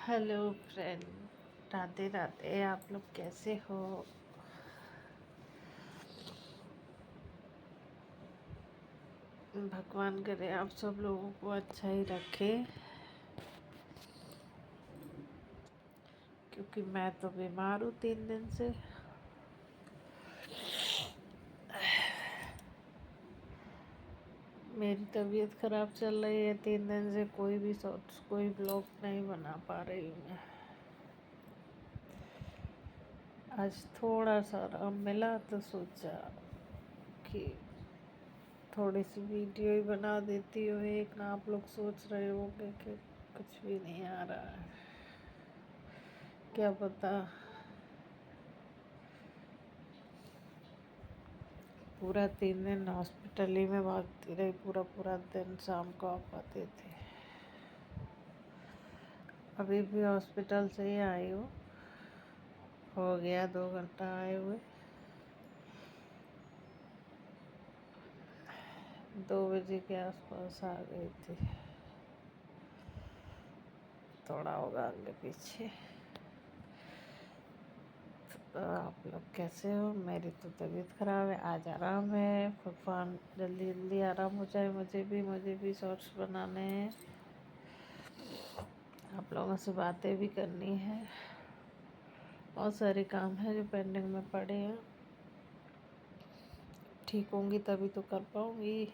Hello friend, Radhe Radhe. आप लोग कैसे हो? भगवान करे आप सब लोगों को अच्छा ही रखे, क्योंकि मैं तो बीमार हूँ 3 दिन से। मेरी तबीयत खराब चल रही है 3 दिन से। कोई भी शॉर्ट्स, कोई ब्लॉग नहीं बना पा रही हूँ मैं। आज थोड़ा सा आराम मिला तो सोचा कि थोड़ी सी वीडियो ही बना देती हूँ। एक ना, आप लोग सोच रहे होंगे कि कुछ भी नहीं आ रहा है, क्या पता। पूरा 3 दिन हॉस्पिटल ही में भागती रही, पूरा पूरा दिन। शाम को आ पाते थे। अभी भी हॉस्पिटल से ही आई हूँ, हो गया 2 घंटा आए हुए। 2 बजे के आसपास आ गई थी। थोड़ा होगा आगे पीछे। तो आप लोग कैसे हो? मेरी तो तबीयत खराब है, आज आराम है। भगवान जल्दी जल्दी आराम हो जाए। मुझे भी शॉर्ट्स बनाने हैं, आप लोगों से बातें भी करनी है। बहुत सारे काम है जो पेंडिंग में पड़े हैं। ठीक होंगी तभी तो कर पाऊंगी।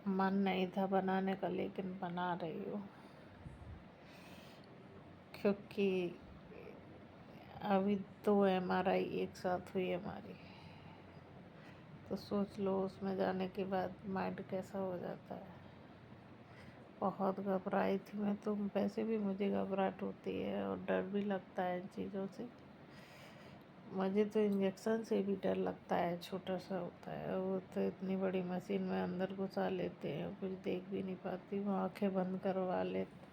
मन नहीं था बनाने का, लेकिन बना रही हूँ, क्योंकि अभी 2 MRI एक साथ हुई हमारी। तो सोच लो, उसमें जाने के बाद माइंड कैसा हो जाता है। बहुत घबराई थी मैं तो। वैसे भी मुझे घबराहट होती है और डर भी लगता है इन चीज़ों से। मुझे तो इंजेक्शन से भी डर लगता है। छोटा सा होता है वो, तो इतनी बड़ी मशीन में अंदर घुसा लेते हैं, कुछ देख भी नहीं पाती हूँ, आंखें बंद करवा लेते।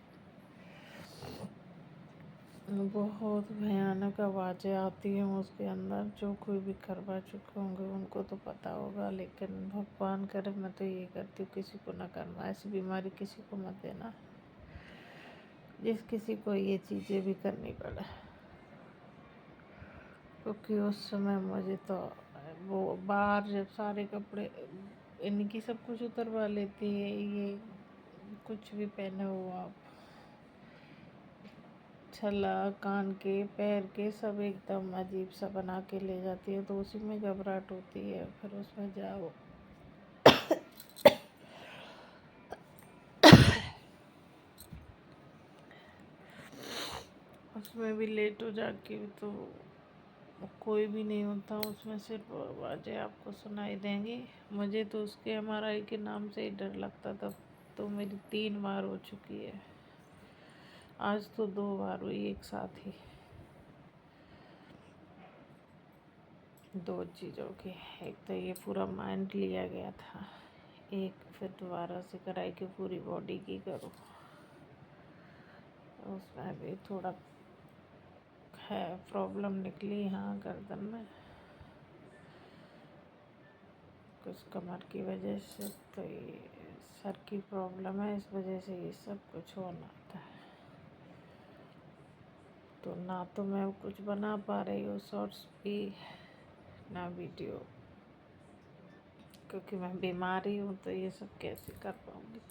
बहुत भयानक आवाज़ें आती हैं उसके अंदर। जो कोई भी करवा चुके होंगे उनको तो पता होगा, लेकिन भगवान करे मैं तो ये करती हूँ किसी को ना करना। ऐसी बीमारी किसी को मत देना जिस किसी को ये चीज़ें भी करनी पड़े, क्योंकि उस समय मुझे तो वो बाहर जब सारे कपड़े इनकी सब कुछ उतरवा लेती है। ये कुछ भी पहने हो आप, छला, कान के, पैर के, सब एकदम अजीब सा बना के ले जाती है। तो उसी में घबराहट होती है। फिर उसमें जाओ, उसमें भी लेट हो जाके तो कोई भी नहीं होता उसमें, सिर्फ आवाज़ें आपको सुनाई देंगी। मुझे तो उसके MRI के नाम से ही डर लगता था। तो मेरी 3 बार हो चुकी है, आज तो 2 बार हुई एक साथ ही। 2 चीज़ों की। एक तो ये पूरा माइंड लिया गया था, एक फिर दोबारा से कराई कि पूरी बॉडी की करो। उसमें भी थोड़ा है प्रॉब्लम निकली, हाँ, गर्दन में कुछ कमर की वजह से। तो ये सर की प्रॉब्लम है, इस वजह से ये सब कुछ होना था। तो ना तो मैं कुछ बना पा रही हूँ शॉर्ट्स भी, ना वीडियो, क्योंकि मैं बीमारी हूँ। तो ये सब कैसे कर पाऊँगी?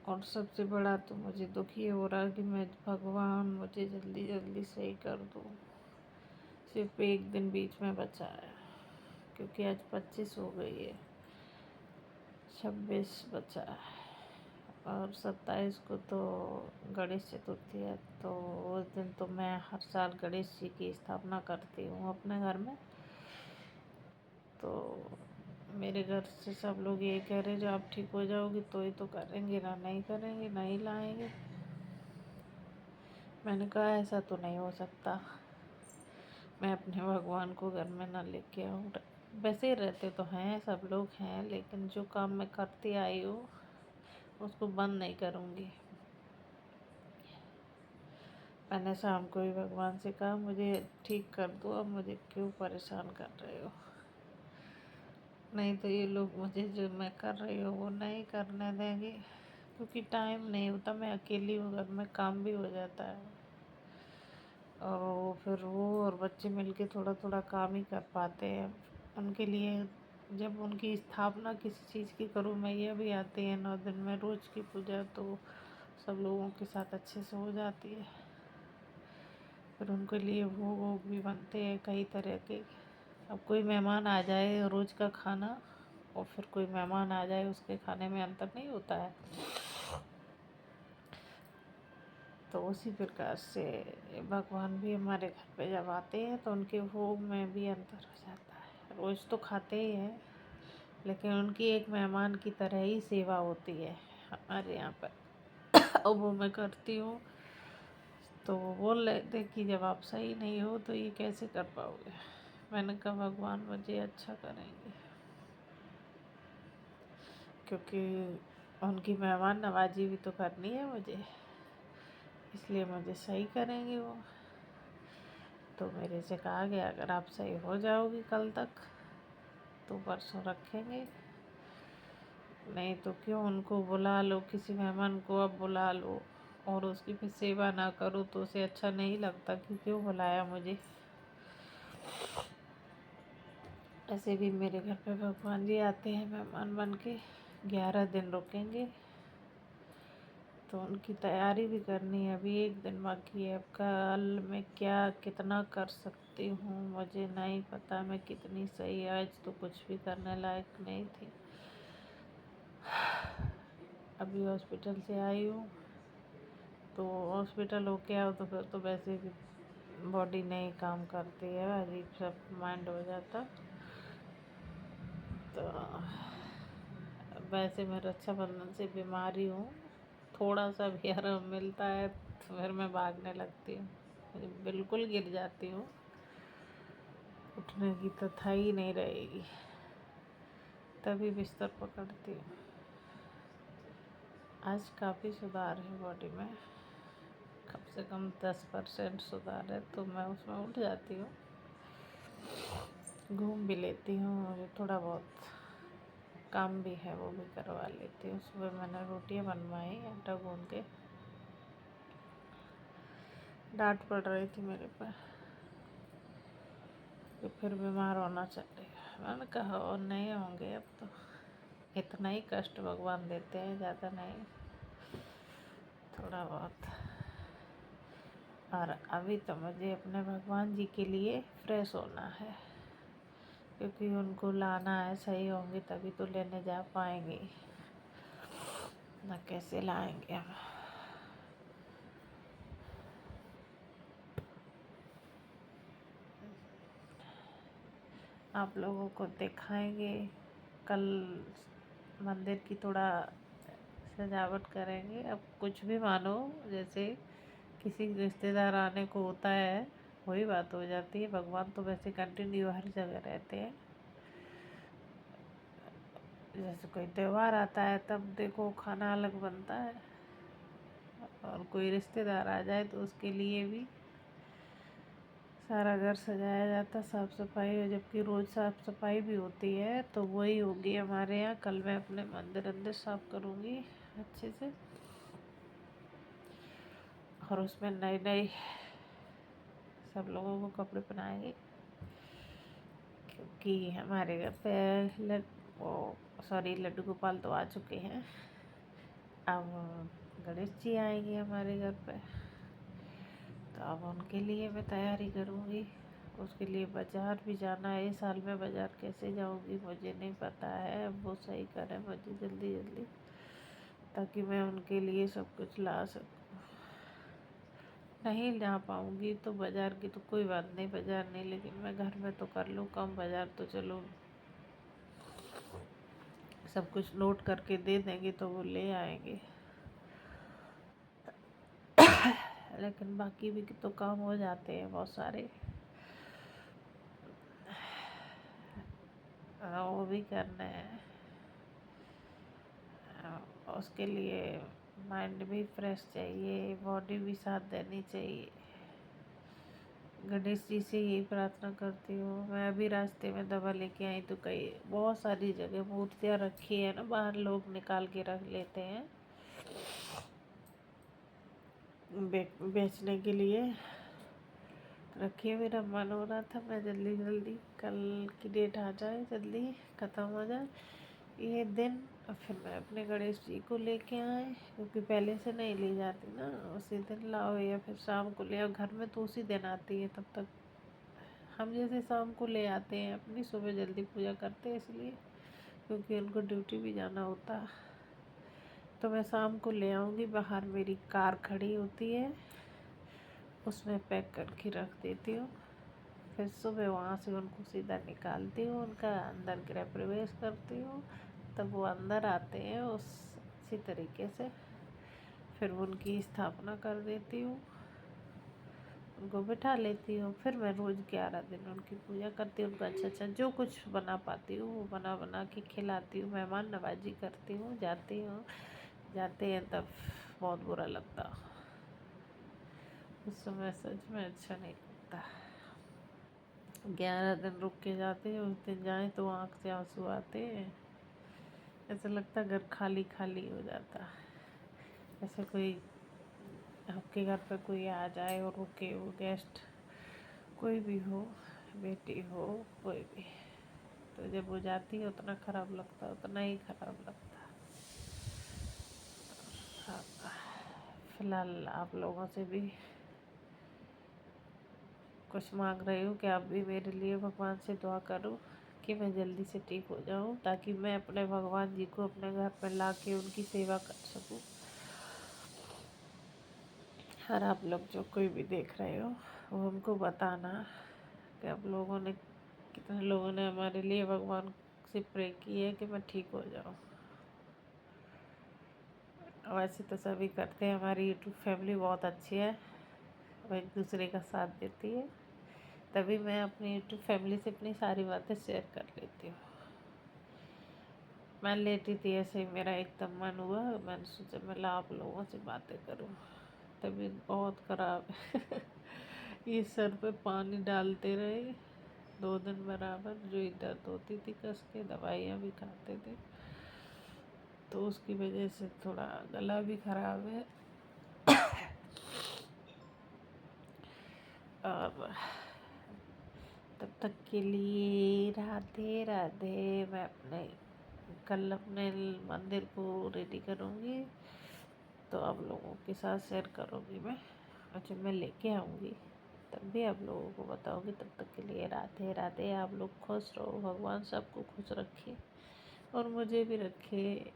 और सबसे बड़ा तो मुझे दुख ये हो रहा है कि मैं, भगवान मुझे जल्दी जल्दी सही कर दो। सिर्फ एक दिन बीच में बचा है, क्योंकि आज 25 हो गई है, 26 बचा है। और 27 को तो गणेश चतुर्थी है। तो उस दिन तो मैं हर साल गणेश जी की स्थापना करती हूँ अपने घर में। तो मेरे घर से सब लोग ये कह रहे, जो आप ठीक हो जाओगी तो ही तो करेंगे, ना नहीं करेंगे, नहीं लाएंगे। मैंने कहा ऐसा तो नहीं हो सकता, मैं अपने भगवान को घर में ना लेके आऊँ। वैसे रहते तो हैं, सब लोग हैं, लेकिन जो काम मैं करती आई हूँ उसको बंद नहीं करूँगी। मैंने शाम को ही भगवान से कहा मुझे ठीक कर दो, अब मुझे क्यों परेशान कर रहे हो। नहीं तो ये लोग मुझे जो मैं कर रही हूँ वो नहीं करने देंगे, क्योंकि टाइम नहीं होता। मैं अकेली हूँ, घर में काम भी हो जाता है और फिर वो और बच्चे मिलके थोड़ा थोड़ा काम ही कर पाते हैं। उनके लिए जब उनकी स्थापना किसी चीज़ की करूँ, मैया भी आती है 9 दिन में रोज़ की पूजा, तो सब लोगों के साथ अच्छे से हो जाती है। फिर उनके लिए भोग वोग भी बनते हैं कई तरह के। अब कोई मेहमान आ जाए, रोज़ का खाना और फिर कोई मेहमान आ जाए, उसके खाने में अंतर नहीं होता है। तो उसी प्रकार से भगवान भी हमारे घर पे जब आते हैं तो उनके भोग में भी अंतर हो जाता है। रोज़ तो खाते ही हैं, लेकिन उनकी एक मेहमान की तरह ही सेवा होती है हमारे यहाँ पर। और वो मैं करती हूँ। तो वो बोल रहे थे कि जब आप सही नहीं हो तो ये कैसे कर पाओगे। मैंने कहा भगवान मुझे अच्छा करेंगे, क्योंकि उनकी मेहमान नवाजी भी तो करनी है मुझे, इसलिए मुझे सही करेंगे वो। तो मेरे से कहा गया अगर आप सही हो जाओगी कल तक तो परसों रखेंगे, नहीं तो क्यों उनको बुला लो, किसी मेहमान को अब बुला लो और उसकी फिर सेवा ना करो तो उसे अच्छा नहीं लगता कि क्यों बुलाया मुझे। ऐसे भी मेरे घर पे भगवान जी आते हैं मेहमान बन के, 11 दिन रुकेंगे, तो उनकी तैयारी भी करनी है। अभी 1 दिन बाकी है। अब कल मैं क्या कितना कर सकती हूँ मुझे नहीं पता, मैं कितनी सही। आज तो कुछ भी करने लायक नहीं थी। अभी हॉस्पिटल से आई हूँ, तो हॉस्पिटल होके आओ तो फिर तो वैसे भी बॉडी नहीं काम करती है, अजीब सा माइंड हो जाता। तो वैसे मैं रक्षाबंधन से बीमारी हूँ, थोड़ा सा भी आराम मिलता है तो फिर मैं भागने लगती हूँ, बिल्कुल गिर जाती हूँ, उठने की तो था ही नहीं रहेगी, तभी बिस्तर पकड़ती हूँ। आज काफ़ी सुधार है बॉडी में, कम से कम 10% सुधार है, तो मैं उसमें उठ जाती हूँ, घूम भी लेती हूँ और थोड़ा बहुत काम भी है वो भी करवा लेती हूँ। सुबह मैंने रोटियाँ बनवाई आटा गूंद के, डांट पड़ रही थी मेरे पर कि फिर बीमार होना चाहिए। मैंने कहा और नहीं होंगे, अब तो इतना ही कष्ट भगवान देते हैं, ज़्यादा नहीं, थोड़ा बहुत। और अभी तो मुझे अपने भगवान जी के लिए फ्रेश होना है, क्योंकि उनको लाना है, सही होंगे तभी तो लेने जा पाएंगे, ना कैसे लाएंगे हम। आप लोगों को दिखाएंगे कल, मंदिर की थोड़ा सजावट करेंगे। अब कुछ भी मानो, जैसे किसी रिश्तेदार आने को होता है वही बात हो जाती है। भगवान तो वैसे कंटिन्यू हर जगह रहते हैं। जैसे कोई त्यौहार आता है तब देखो खाना अलग बनता है, और कोई रिश्तेदार आ जाए तो उसके लिए भी सारा घर सजाया जाता, साफ़ सफाई, और जबकि रोज़ साफ़ सफाई भी होती है। तो वही होगी हमारे यहाँ। कल मैं अपने मंदिर अंदर साफ़ करूँगी अच्छे से, और उसमें नए नए सब लोगों को कपड़े पहनाएंगे, क्योंकि हमारे घर पे लड्डू गोपाल तो आ चुके हैं, अब गणेश जी आएंगे हमारे घर पे, तो अब उनके लिए मैं तैयारी करूँगी। उसके लिए बाज़ार भी जाना है। इस साल मैं बाज़ार कैसे जाऊँगी मुझे नहीं पता है, अब वो सही करें मुझे जल्दी जल्दी, ताकि मैं उनके लिए सब कुछ ला सकूँ। नहीं जा पाऊँगी तो बाज़ार की तो कोई बात नहीं, बाज़ार नहीं, लेकिन मैं घर में तो कर लूँ कम, बाज़ार तो चलो सब कुछ नोट करके दे देंगे तो वो ले आएंगे। लेकिन बाकी भी तो काम हो जाते हैं बहुत सारे, वो भी करने हैं। उसके लिए माइंड भी फ्रेश चाहिए, बॉडी भी साथ देनी चाहिए। गणेश जी से यही प्रार्थना करती हूँ। मैं अभी रास्ते में दवा लेके आई तो कई बहुत सारी जगह मूर्तियाँ रखी है ना, बाहर लोग निकाल के रख लेते हैं बेचने के लिए रखिए। मेरा मन हो रहा था मैं जल्दी जल्दी कल की डेट आ जाए, जल्दी ख़त्म हो जाए ये दिन, और फिर मैं अपने गणेश जी को लेके आए, क्योंकि पहले से नहीं ले जाती ना, उसी दिन लाओ या फिर शाम को ले आओ। घर में तो उसी दिन आती है, तब तक हम जैसे शाम को ले आते हैं अपनी, सुबह जल्दी पूजा करते हैं इसलिए, क्योंकि उनको ड्यूटी भी जाना होता। तो मैं शाम को ले आऊँगी, बाहर मेरी कार खड़ी होती है उसमें पैक करके रख देती हूँ। फिर सुबह वहाँ से उनको सीधा निकालती हूँ, उनका अंदर गृह प्रवेश करती हूँ, तब वो अंदर आते हैं उसी तरीके से। फिर उनकी स्थापना कर देती हूँ, उनको बिठा लेती हूँ। फिर मैं रोज़ 11 दिन उनकी पूजा करती हूँ, उनको अच्छा अच्छा जो कुछ बना पाती हूँ वो बना बना के खिलाती हूँ, मेहमान नवाजी करती हूँ। जाते हैं तब बहुत बुरा लगता, उस समय सच में अच्छा नहीं लगता। 11 दिन रुक के जाते हैं, उस दिन जाएं तो आँख से आंसू आते हैं, ऐसा लगता घर खाली खाली हो जाता। ऐसे कोई आपके घर पे कोई आ जाए और रुके, वो गेस्ट कोई भी हो, बेटी हो कोई भी, तो जब वो जाती है उतना ख़राब लगता है, उतना ही ख़राब लगता। हाँ, फिलहाल आप लोगों से भी कुछ मांग रही हूँ कि आप भी मेरे लिए भगवान से दुआ करो कि मैं जल्दी से ठीक हो जाऊँ, ताकि मैं अपने भगवान जी को अपने घर पर ला के उनकी सेवा कर सकूँ। और आप लोग जो कोई भी देख रहे हो वो उनको बताना कि आप लोगों ने, कितने लोगों ने हमारे लिए भगवान से प्रे की है कि मैं ठीक हो जाऊँ। वैसे तो सभी करते हैं, हमारी यूट्यूब फैमिली बहुत अच्छी है, वो एक दूसरे का साथ देती है, तभी मैं अपनी यूट्यूब फैमिली से अपनी सारी बातें शेयर कर लेती हूँ। मैं लेटी थी ऐसे ही, मेरा एकदम मन हुआ, मैंने सोचा मैं आप लोगों से बातें करूँ। तबीयत बहुत ख़राब है ये सर पे पानी डालते रहे 2 दिन बराबर, जो ही दर्द होती थी कस के, दवाइयाँ भी खाते थे, तो उसकी वजह से थोड़ा गला भी ख़राब है। और तब तक के लिए राधे राधे। मैं कल अपने मंदिर को रेडी करूँगी, तो आप लोगों के साथ शेयर करूँगी मैं, और जब मैं लेके आऊँगी तब भी आप लोगों को बताऊँगी। तब तक के लिए राधे राधे। आप लोग खुश रहो, भगवान सबको खुश रखे और मुझे भी रखे।